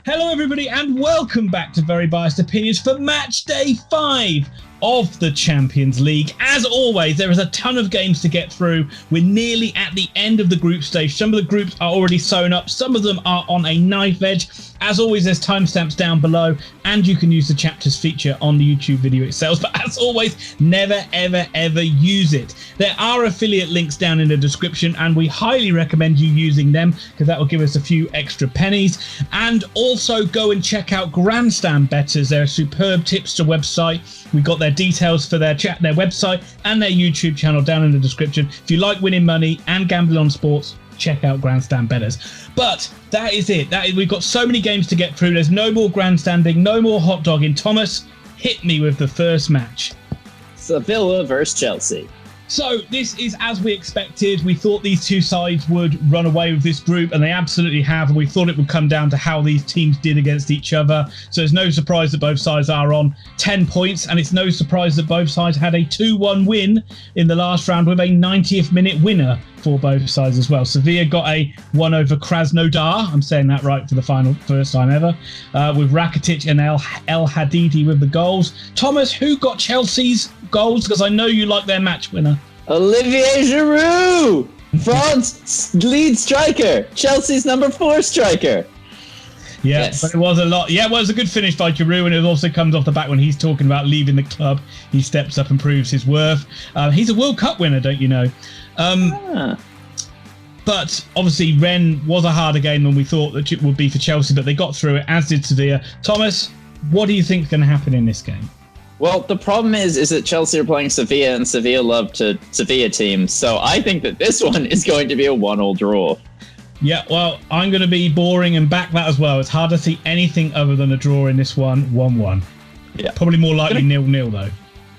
Hello everybody and welcome back to Very Biased Opinions for match day 5 of the Champions League. As always, there is a ton of games to get through. We're nearly at the end of the group stage. Some of the groups are already sewn up. Some of them are on a knife edge. As always, there's timestamps down below and you can use the chapters feature on the YouTube video itself. But as always, never, ever, ever use it. There are affiliate links down in the description and we highly recommend you using them because that will give us a few extra pennies. And also go and check out Grandstand Bettors. They're a superb tipster website. We've got their details for their website and their YouTube channel down in the description. If you like winning money and gambling on sports, check out Grandstand Bettors. But that is it. We've got so many games to get through. There's no more grandstanding, no more hot dogging. Thomas, hit me with the first match. Sevilla versus Chelsea. So this is as we expected. We thought these two sides would run away with this group, and they absolutely have. And we thought it would come down to how these teams did against each other. So it's no surprise that both sides are on 10 points, and it's no surprise that both sides had a 2-1 win in the last round with a 90th minute winner for both sides as well. Sevilla got a 1 over Krasnodar. I'm saying that right for the first time ever, with Rakitic and El Hadidi with the goals. Thomas, who got Chelsea's goals? Because I know you like their match winner. Olivier Giroud, France lead striker, Chelsea's number 4 striker. Yeah, yes. But it was a lot. Yeah, well, it was a good finish by Giroud, and it also comes off the back when he's talking about leaving the club. He steps up and proves his worth. He's a World Cup winner, don't you know? But obviously, Rennes was a harder game than we thought that it would be for Chelsea, but they got through it, as did Sevilla. Thomas, what do you think is going to happen in this game? Well, the problem is that Chelsea are playing Sevilla, and Sevilla love to Sevilla teams. So I think that this one is going to be a 1-1 draw. Yeah, well, I'm going to be boring and back that as well. It's hard to see anything other than a draw in this one, 1-1. Yeah. Probably more likely 0-0 though.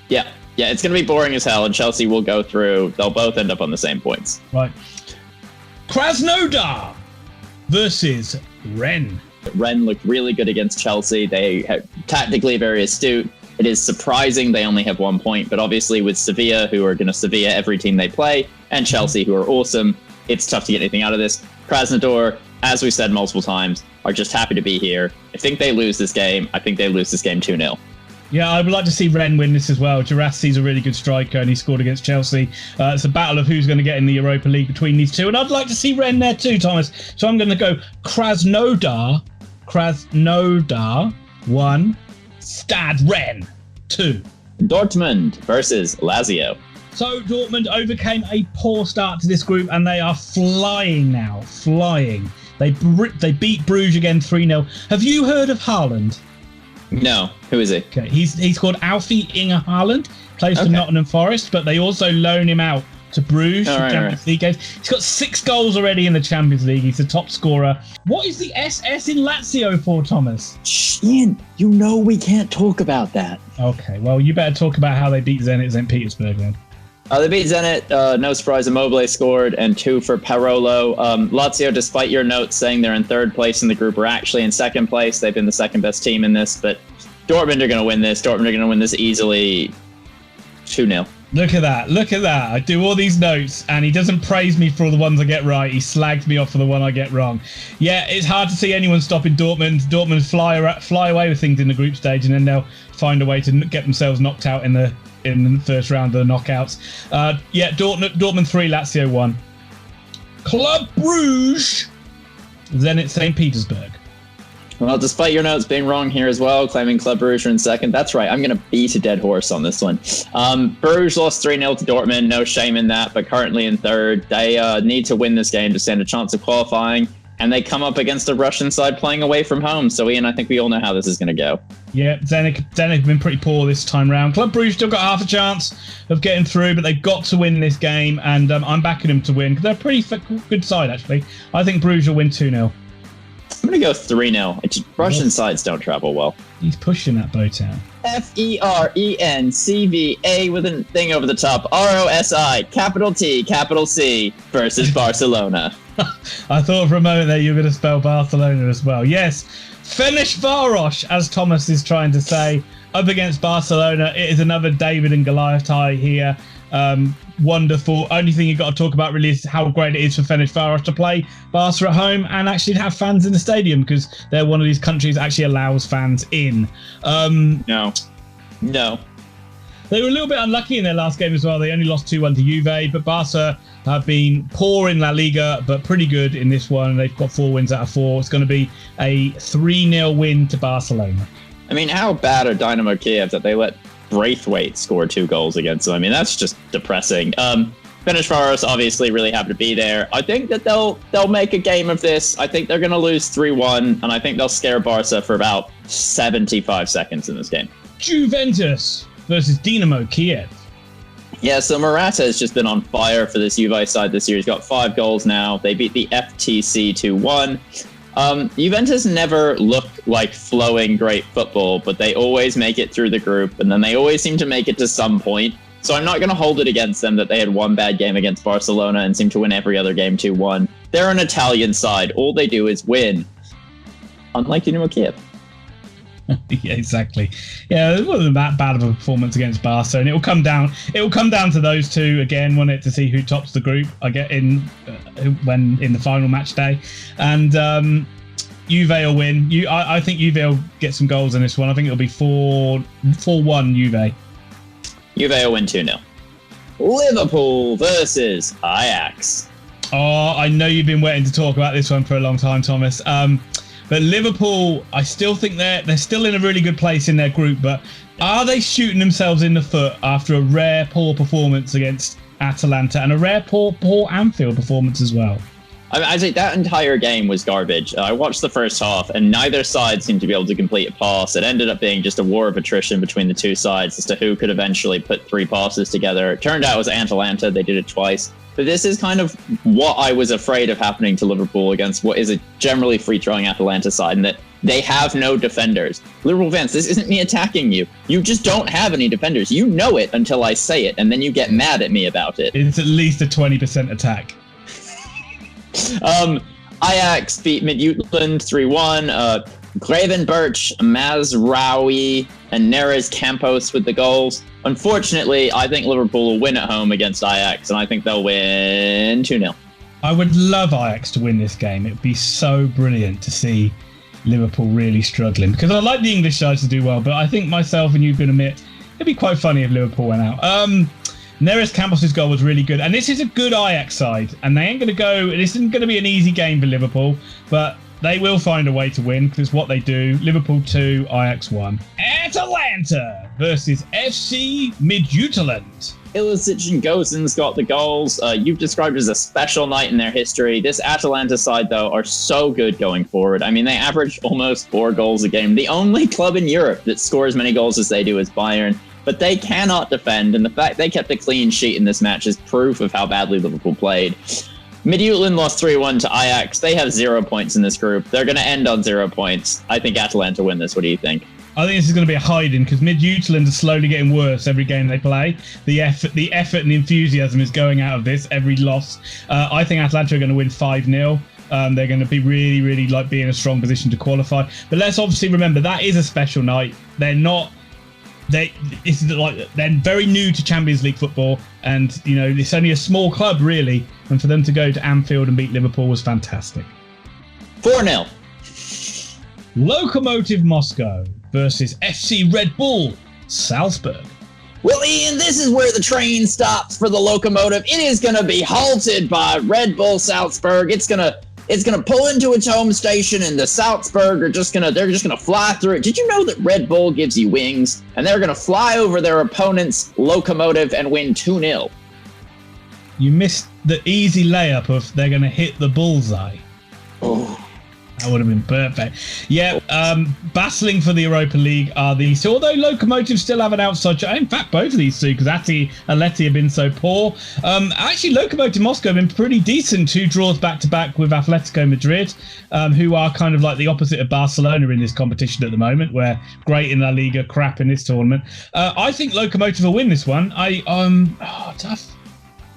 Yeah, it's going to be boring as hell, and Chelsea will go through. They'll both end up on the same points. Right. Krasnodar versus Rennes. Rennes looked really good against Chelsea. They are tactically very astute. It is surprising they only have 1 point, but obviously with Sevilla, who are going to Sevilla every team they play, and Chelsea, who are awesome, it's tough to get anything out of this. Krasnodar, as we said multiple times, are just happy to be here. I think they lose this game. I think they lose this game 2-0. Yeah, I would like to see Rennes win this as well. Girassi's a really good striker and he scored against Chelsea. It's a battle of who's going to get in the Europa League between these two. And I'd like to see Rennes there too, Thomas. So I'm going to go Krasnodar 1, Stade Rennes 2. Dortmund versus Lazio. So Dortmund overcame a poor start to this group and they are flying now. Flying. They beat Brugge again 3-0. Have you heard of Haaland? No. Who is he? Okay, he's called Alfie Inge Haaland. Plays for Nottingham Forest, but they also loan him out to Brugge for Champions League games. He's got 6 goals already in the Champions League. He's the top scorer. What is the SS in Lazio for, Thomas? Ian, you know we can't talk about that. Okay, well, you better talk about how they beat Zenit Petersberg then. They beat Zenit. No surprise, Immobile scored, and 2 for Parolo. Lazio, despite your notes saying they're in 3rd place in the group, are actually in 2nd place. They've been the 2nd best team in this, but Dortmund are going to win this. Dortmund are going to win this easily 2-0. Look at that. Look at that. I do all these notes and he doesn't praise me for all the ones I get right. He slags me off for the one I get wrong. Yeah, it's hard to see anyone stopping Dortmund. Dortmund fly away with things in the group stage and then they'll find a way to get themselves knocked out in the first round of the knockouts. Dortmund 3, Lazio 1. Club Brugge, Zenit St. Petersburg. Well, despite your notes being wrong here as well, claiming Club Brugge are in 2nd, that's right. I'm going to beat a dead horse on this one. Brugge lost 3-0 to Dortmund. No shame in that, but currently in 3rd. They need to win this game to stand a chance of qualifying, and they come up against a Russian side playing away from home. So, Ian, I think we all know how this is going to go. Yeah, Zenit have been pretty poor this time round. Club Brugge still got half a chance of getting through, but they've got to win this game, and I'm backing them to win because they're a pretty good side, actually. I think Brugge will win 2-0. I'm going to go 3-0. Russian sides don't travel well. He's pushing that boat out. FERENCVA with a thing over the top. ROSI, capital T, capital C versus Barcelona. I thought for a moment there you were going to spell Barcelona as well. Yes, Ferencvarosi, as Thomas is trying to say, up against Barcelona. It is another David and Goliath tie here. Wonderful. Only thing you've got to talk about really is how great it is for Ferencvarosi to play Barca at home and actually have fans in the stadium, because they're one of these countries that actually allows fans in. No. They were a little bit unlucky in their last game as well. They only lost 2-1 to Juve, but Barca have been poor in La Liga, but pretty good in this one. They've got 4 wins out of 4. It's going to be a 3-0 win to Barcelona. I mean, how bad are Dynamo Kiev that they let Braithwaite score 2 goals against them? I mean, that's just depressing. Ferencvarosi obviously really happy to be there. I think that they'll make a game of this. I think they're going to lose 3-1, and I think they'll scare Barca for about 75 seconds in this game. Juventus versus Dynamo Kiev. Yeah, so Morata has just been on fire for this Juve side this year. He's got 5 goals now. They beat the FTC 2-1. Juventus never look like flowing great football, but they always make it through the group, and then they always seem to make it to some point. So I'm not going to hold it against them that they had one bad game against Barcelona and seem to win every other game 2-1. They're an Italian side. All they do is win. Unlike Dynamo Kiev. Yeah, exactly. Yeah, it wasn't that bad of a performance against Barca, and it will come down to those two again, won't it, to see who tops the group. I get in when in the final match day, and Juve will win. I think Juve will get some goals in this one. I think it'll be 4-1 Juve. Juve will win 2-0. Liverpool versus Ajax. Oh, I know you've been waiting to talk about this one for a long time, Thomas. But Liverpool, I still think they're still in a really good place in their group, but are they shooting themselves in the foot after a rare poor performance against Atalanta and a rare poor Anfield performance as well? I think that entire game was garbage. I watched the first half, and neither side seemed to be able to complete a pass. It ended up being just a war of attrition between the two sides as to who could eventually put 3 passes together. It turned out it was Atalanta. They did it twice. But this is kind of what I was afraid of happening to Liverpool against what is a generally free-throwing Atalanta side, and that they have no defenders. Liverpool fans, this isn't me attacking you. You just don't have any defenders. You know it until I say it, and then you get mad at me about it. It's at least a 20% attack. Ajax beat Midtjylland 3-1. Gravenberch, Mazraoui, and Neres Campos with the goals. Unfortunately, I think Liverpool will win at home against Ajax, and I think they'll win 2-0. I would love Ajax to win this game. It would be so brilliant to see Liverpool really struggling, because I like the English sides to do well, but I think myself and you can admit it'd be quite funny if Liverpool went out. Neres Campos' goal was really good, and this is a good Ajax side, and they ain't going to go. This isn't going to be an easy game for Liverpool, but they will find a way to win because it's what they do. Liverpool 2, Ajax 1. Atalanta versus FC Midtjylland. Ilicic and Gosens got the goals. You've described it as a special night in their history. This Atalanta side, though, are so good going forward. I mean, they average almost 4 goals a game. The only club in Europe that scores as many goals as they do is Bayern. But they cannot defend, and the fact they kept a clean sheet in this match is proof of how badly Liverpool played. Midtjylland lost 3-1 to Ajax. They have 0 points in this group. They're going to end on 0 points. I think Atalanta win this. What do you think? I think this is going to be a hiding because Midtjylland are slowly getting worse every game they play. The effort and enthusiasm is going out of this every loss. I think Atalanta are going to win 5-0. They're going to be really, really like be in a strong position to qualify. But let's obviously remember that is a special night. They're very new to Champions League football, and you know it's only a small club really, and for them to go to Anfield and beat Liverpool was fantastic. 4-0. Lokomotiv Moscow versus FC Red Bull Salzburg. Well, Ian, this is where the train stops for the Lokomotiv. It is going to be halted by Red Bull Salzburg. It's going to pull into its home station, and the Salzburg are just going to fly through it. Did you know that Red Bull gives you wings? And they're going to fly over their opponent's Lokomotiv and win 2-0. You missed the easy layup of they're going to hit the bullseye. Oh. That would have been perfect. Yeah, battling for the Europa League are these two. Although Lokomotiv still have an outside shot. In fact, both of these two, because Atleti have been so poor. Actually, Lokomotiv Moscow have been pretty decent. 2 draws back-to-back with Atletico Madrid, who are kind of like the opposite of Barcelona in this competition at the moment, where great in La Liga, crap in this tournament. I think Lokomotiv will win this one. Tough.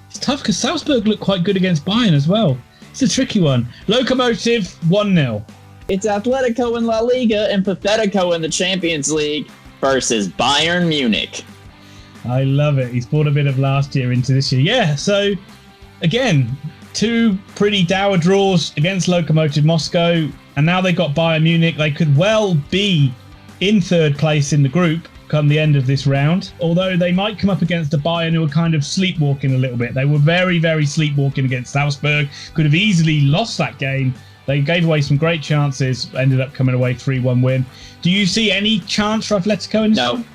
It's tough because Salzburg look quite good against Bayern as well. It's a tricky one. Lokomotiv 1-0. It's Atletico in La Liga and pAthetico in the Champions League versus Bayern Munich. I love it. He's brought a bit of last year into this year. Yeah, so again, 2 pretty dour draws against Lokomotiv Moscow, and now they've got Bayern Munich. They could well be in 3rd place in the group come the end of this round, although they might come up against a Bayern who are kind of sleepwalking a little bit. They were very, very sleepwalking against Salzburg, could have easily lost that game. They gave away some great chances, ended up coming away 3-1 win. Do you see any chance for Atletico in this one?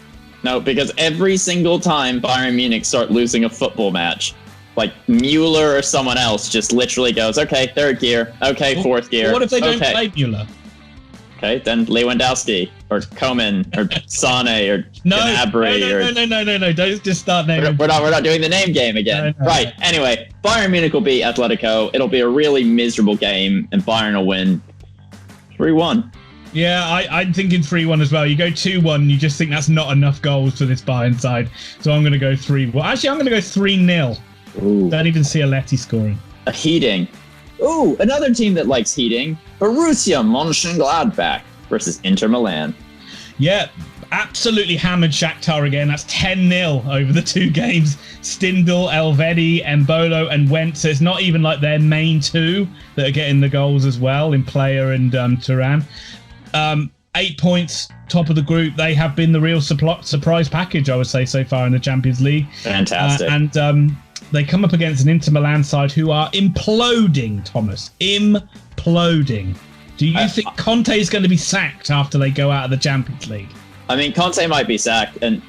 No, because every single time Bayern Munich start losing a football match, like Mueller or someone else just literally goes, okay, 3rd gear, okay, 4th gear. What if they don't play Mueller? Okay, then Lewandowski or Koeman or Sane or Gnabry. No, don't just start naming. We're not doing the name game again. No. Right, anyway, Bayern Munich will beat Atletico. It'll be a really miserable game, and Bayern will win 3-1. Yeah, I'm thinking 3-1 as well. You go 2-1, you just think that's not enough goals for this Bayern side. So I'm going to go 3-1. Actually, I'm going to go 3-0. Ooh. Don't even see Aletti scoring. A heating. Ooh, another team that likes heating. Borussia Mönchengladbach versus Inter Milan. Yeah, absolutely hammered Shakhtar again. That's 10-0 over the 2 games. Stindl, Elvedi, Embolo, and Wentz. So it's not even like their main 2 that are getting the goals as well in Player and Turan. 8 points, top of the group. They have been the real surprise package, I would say, so far in the Champions League. Fantastic. And they come up against an Inter Milan side who are imploding, Thomas. Imploding. Do you think Conte is going to be sacked after they go out of the Champions League? I mean, Conte might be sacked, and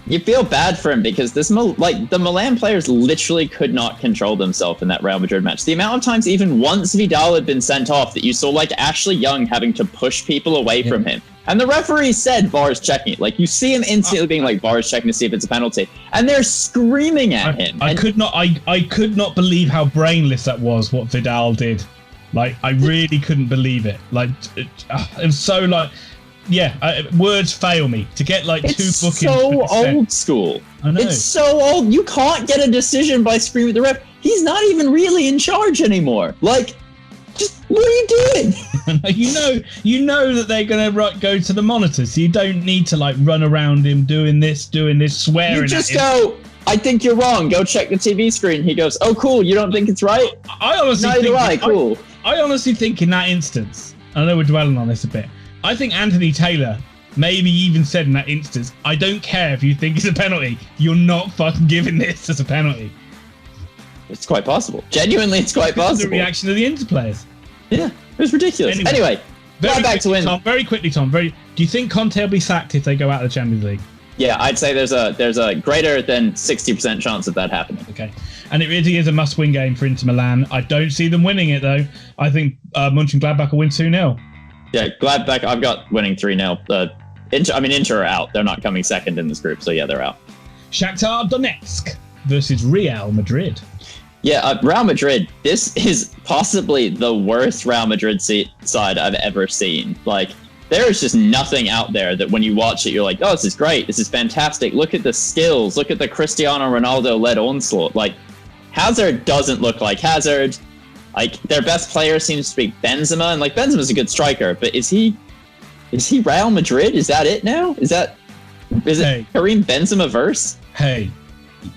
you feel bad for him because the Milan players literally could not control themselves in that Real Madrid match. The amount of times, even once Vidal had been sent off, that you saw like Ashley Young having to push people away from him. And the referee said VAR's checking it. Like, you see him instantly being like, VAR's checking to see if it's a penalty. And they're screaming at him. I could not believe how brainless that was, what Vidal did. Like, I really couldn't believe it. Like, it was so like... Yeah, words fail me to get like it's 2 bookings. It's so old school. I know. It's so old. You can't get a decision by screaming at the ref. He's not even really in charge anymore. Like, just what are you doing? you know that they're gonna go to the monitors. So you don't need to like run around him doing this, swearing. You just go. I think you're wrong. Go check the TV screen. He goes, "Oh, cool. You don't think it's right?" I honestly neither do I. Cool. I honestly think in that instance, I know we're dwelling on this a bit. I think Anthony Taylor maybe even said in that instance, I don't care if you think it's a penalty. You're not fucking giving this as a penalty. It's quite possible. Genuinely, it's quite possible. The reaction of the Inter players. Yeah, it was ridiculous. Anyway, back to win. Tom, very quickly, Tom. Do you think Conte will be sacked if they go out of the Champions League? Yeah, I'd say there's a greater than 60% chance of that happening. Okay. And it really is a must-win game for Inter Milan. I don't see them winning it, though. I think Mönchengladbach will win 2-0. Yeah, Gladbach, I've got winning 3-0. Inter are out. They're not coming second in this group, so yeah, they're out. Shakhtar Donetsk versus Real Madrid. Yeah, Real Madrid, this is possibly the worst Real Madrid side I've ever seen. Like, there is just nothing out there that when you watch it, you're like, oh, this is great. This is fantastic. Look at the skills. Look at the Cristiano Ronaldo-led onslaught. Like, Hazard doesn't look like Hazard. Like, their best player seems to be Benzema, and like Benzema's a good striker, but is he Real Madrid? Is that it now? Is it Karim Benzema verse? Hey,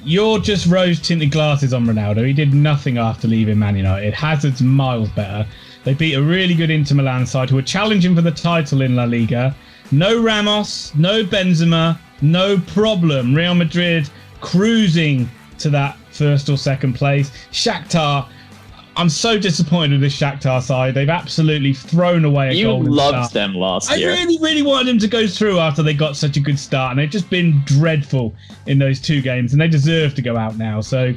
you're just rose-tinted glasses on Ronaldo. He did nothing after leaving Man United. Hazard's miles better. They beat a really good Inter Milan side who are challenging for the title in La Liga. No Ramos, no Benzema, no problem. Real Madrid cruising to that first or second place. Shakhtar, I'm so disappointed with this Shakhtar side. They've absolutely thrown away a goal. You loved them last year. I really, really wanted them to go through after they got such a good start, and they've just been dreadful in those 2 games, and they deserve to go out now. So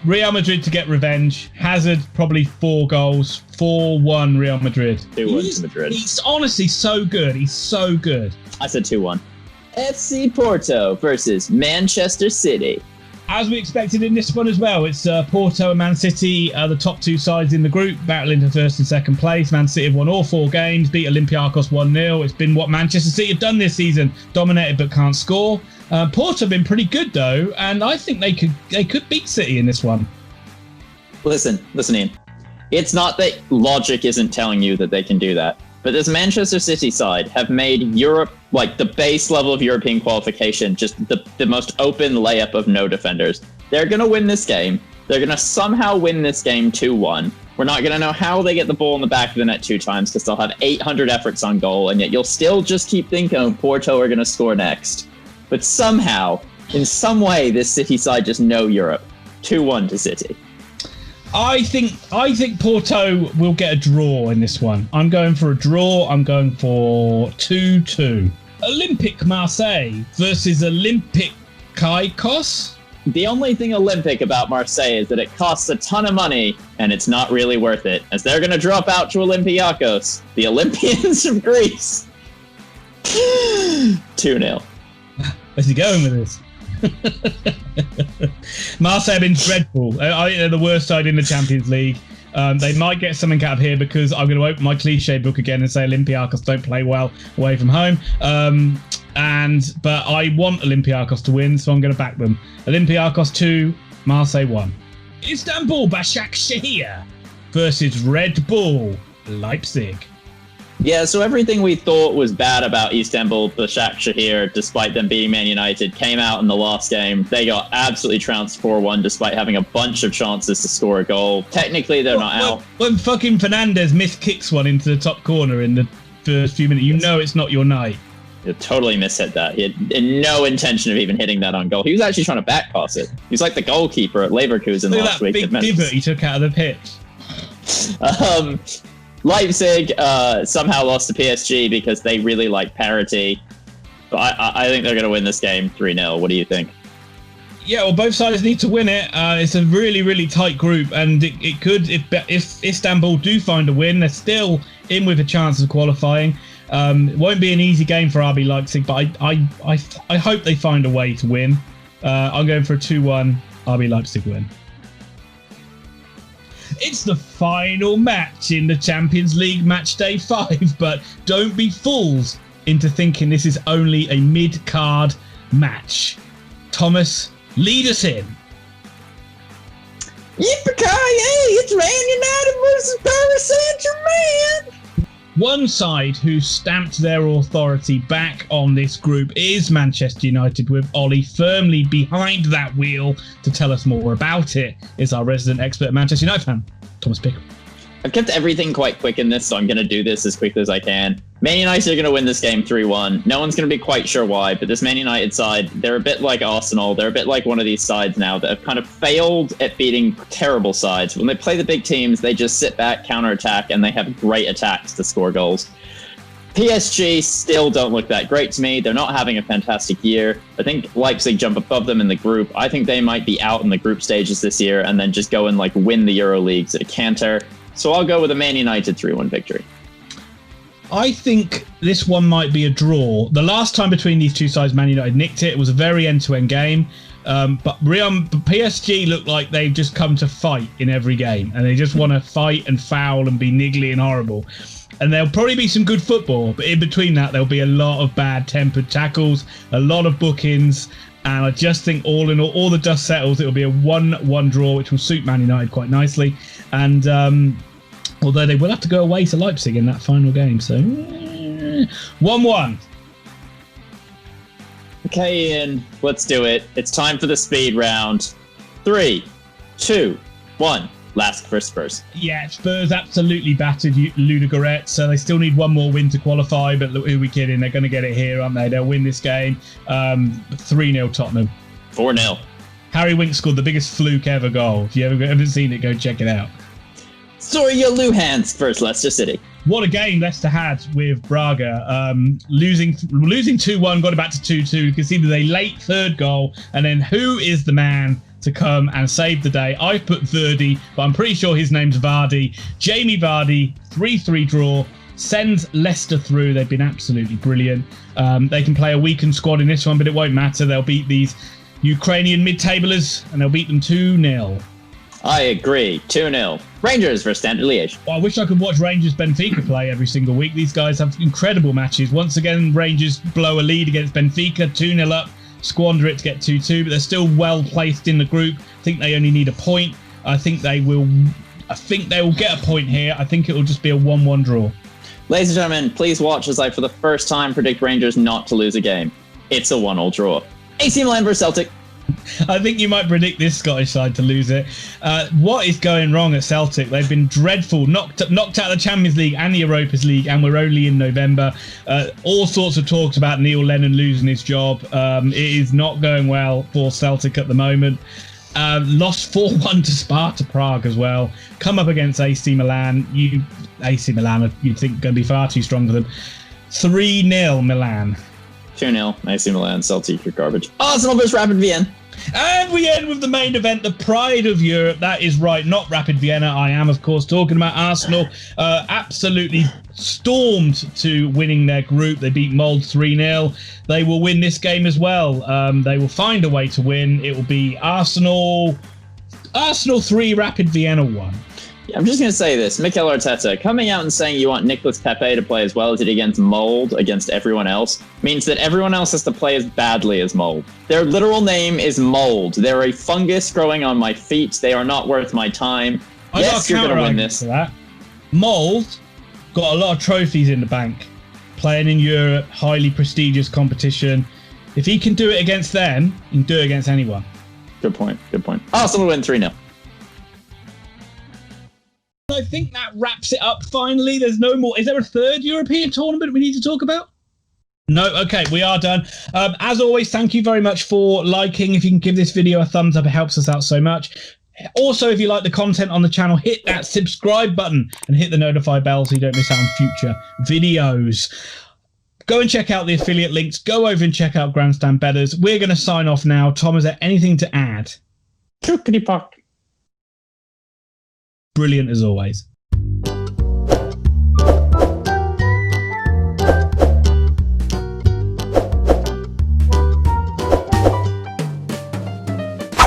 Real Madrid to get revenge. Hazard, probably 4 goals. 4-1 Real Madrid. 2-1 to Madrid. He's honestly so good. He's so good. I said 2-1. FC Porto versus Manchester City. As we expected in this one as well, it's Porto and Man City, the top 2 sides in the group, battling for first and second place. Man City have won all 4 games, beat Olympiacos 1-0. It's been what Manchester City have done this season, dominated but can't score. Porto have been pretty good though, and I think they could beat City in this one. Listen, Ian. It's not that logic isn't telling you that they can do that, but this Manchester City side have made Europe, like the base level of European qualification, just the most open layup of no defenders. They're going to win this game. They're going to somehow win this game 2-1. We're not going to know how they get the ball in the back of the net 2 times because they'll have 800 efforts on goal, and yet you'll still just keep thinking, oh, Porto are going to score next. But somehow, in some way, this City side just know Europe. 2-1 to City. I think Porto will get a draw in this one. I'm going for a draw. I'm going for 2-2. Olympique Marseille versus Olympiacos. The only thing Olympic about Marseille is that it costs a ton of money, and it's not really worth it, as they're going to drop out to Olympiacos, the Olympians of Greece. 2-0. Where's he going with this? Marseille have been dreadful. I think they're the worst side in the Champions League. They might get something out of here because I'm going to open my cliche book again and say Olympiacos don't play well away from home. But I want Olympiacos to win, so I'm going to back them. Olympiacos 2, Marseille 1. Istanbul Başakşehir versus Red Bull Leipzig. Yeah, so everything we thought was bad about Istanbul Başakşehir, despite them beating Man United, came out in the last game. They got absolutely trounced 4-1, despite having a bunch of chances to score a goal. Technically, they're not out. When fucking Fernandes miskicks one into the top corner in the first few minutes, you know it's not your night. You totally mishit that. He had no intention of even hitting that on goal. He was actually trying to back pass it. He's like the goalkeeper at Leverkusen last week. Big divot he took out of the pitch. Leipzig somehow lost to PSG because they really like parity. But I think they're going to win this game 3-0. What do you think? Yeah, well, both sides need to win it. It's a really, really tight group, and it could, if Istanbul do find a win, they're still in with a chance of qualifying. It won't be an easy game for RB Leipzig, but I hope they find a way to win. I'm going for a 2-1 RB Leipzig win. It's the final match in the Champions League match day 5, but don't be fools into thinking this is only a mid-card match. Thomas, lead us in. Yippee-ki-yay! It's Man United versus Paris Saint-Germain! One side who stamped their authority back on this group is Manchester United, with Ollie firmly behind that wheel. To tell us more about it is our resident expert Manchester United fan, Thomas Pickle. I've kept everything quite quick in this, so I'm going to do this as quickly as I can. Man United are going to win this game 3-1. No one's going to be quite sure why, but this Man United side, they're a bit like Arsenal. They're a bit like one of these sides now that have kind of failed at beating terrible sides. When they play the big teams, they just sit back, counterattack, and they have great attacks to score goals. PSG still don't look that great to me. They're not having a fantastic year. I think Leipzig jump above them in the group. I think they might be out in the group stages this year and then just go and win the Euro Leagues at a canter. So I'll go with a Man United 3-1 victory. I think this one might be a draw. The last time between these two sides, Man United nicked it. It was a very end-to-end game. But PSG look like they've just come to fight in every game. And they just want to fight and foul and be niggly and horrible. And there'll probably be some good football. But in between that, there'll be a lot of bad-tempered tackles, a lot of bookings. And I just think all in all the dust settles. It'll be a 1-1 draw, which will suit Man United quite nicely. And although they will have to go away to Leipzig in that final game. So 1-1. Okay, Ian, let's do it. It's time for the speed round. 3, 2, 1. Last for Spurs. Yeah, Spurs absolutely battered Ludogorets, so they still need one more win to qualify, but who are we kidding? They're going to get it here, aren't they? They'll win this game. 3-0 Tottenham. 4-0. Harry Winks scored the biggest fluke ever goal. If you haven't seen it, go check it out. Zorya Luhansk versus Leicester City. What a game Leicester had with Brugge. Losing 2-1, got it back to 2-2, conceded a late third goal, and then who is the man to come and save the day? I've put Verdi, but I'm pretty sure his name's Vardy. Jamie Vardy, 3-3 draw, sends Leicester through. They've been absolutely brilliant. They can play a weakened squad in this one, but it won't matter. They'll beat these Ukrainian mid-tablers, and they'll beat them 2-0. I agree. 2-0. Rangers versus Standard Liège. Well, I wish I could watch Rangers Benfica play every single week. These guys have incredible matches. Once again, Rangers blow a lead against Benfica, 2-0 up, squander it to get 2-2, but they're still well placed in the group. I think they only need a point. I think they will get a point here. I think it will just be a 1-1 draw. Ladies and gentlemen, please watch as I, for the first time, predict Rangers not to lose a game. It's a 1-1 draw. AC Milan versus Celtic. I think you might predict this Scottish side to lose it. What is going wrong at Celtic? They've been dreadful, knocked out of the Champions League and the Europa League, and we're only in November. All sorts of talks about Neil Lennon losing his job. It is not going well for Celtic at the moment. Lost 4-1 to Sparta Prague as well. Come up against AC Milan. AC Milan, you'd think, going to be far too strong for them. 3-0 Milan. 2-0 AC Milan. Celtic are garbage. Arsenal versus Rapid Vienna. And we end with the main event, the pride of Europe. That is right, not Rapid Vienna. I am, of course, talking about Arsenal. Absolutely stormed to winning their group. They beat Molde 3-0. They will win this game as well. They will find a way to win. It will be Arsenal 3, Rapid Vienna 1. I'm just going to say this. Mikel Arteta coming out and saying you want Nicolas Pepe to play as well as he did against Molde, against everyone else, means that everyone else has to play as badly as Molde. Their literal name is Mold. They're a fungus growing on my feet. They are not worth my time. Yes, you're going to win this. That. Molde got a lot of trophies in the bank, playing in Europe, highly prestigious competition. If he can do it against them, he can do it against anyone. Good point. Arsenal win 3-0. I think that wraps it up finally. There's no more. Is there a third European tournament we need to talk about? No? Okay, we are done. As always, thank you very much for liking. If you can give this video a thumbs up, it helps us out so much. Also, if you like the content on the channel, hit that subscribe button and hit the notify bell so you don't miss out on future videos. Go and check out the affiliate links. Go over and check out Grandstand Bettors. We're going to sign off now. Tom, is there anything to add? Chookity-pock. Brilliant as always.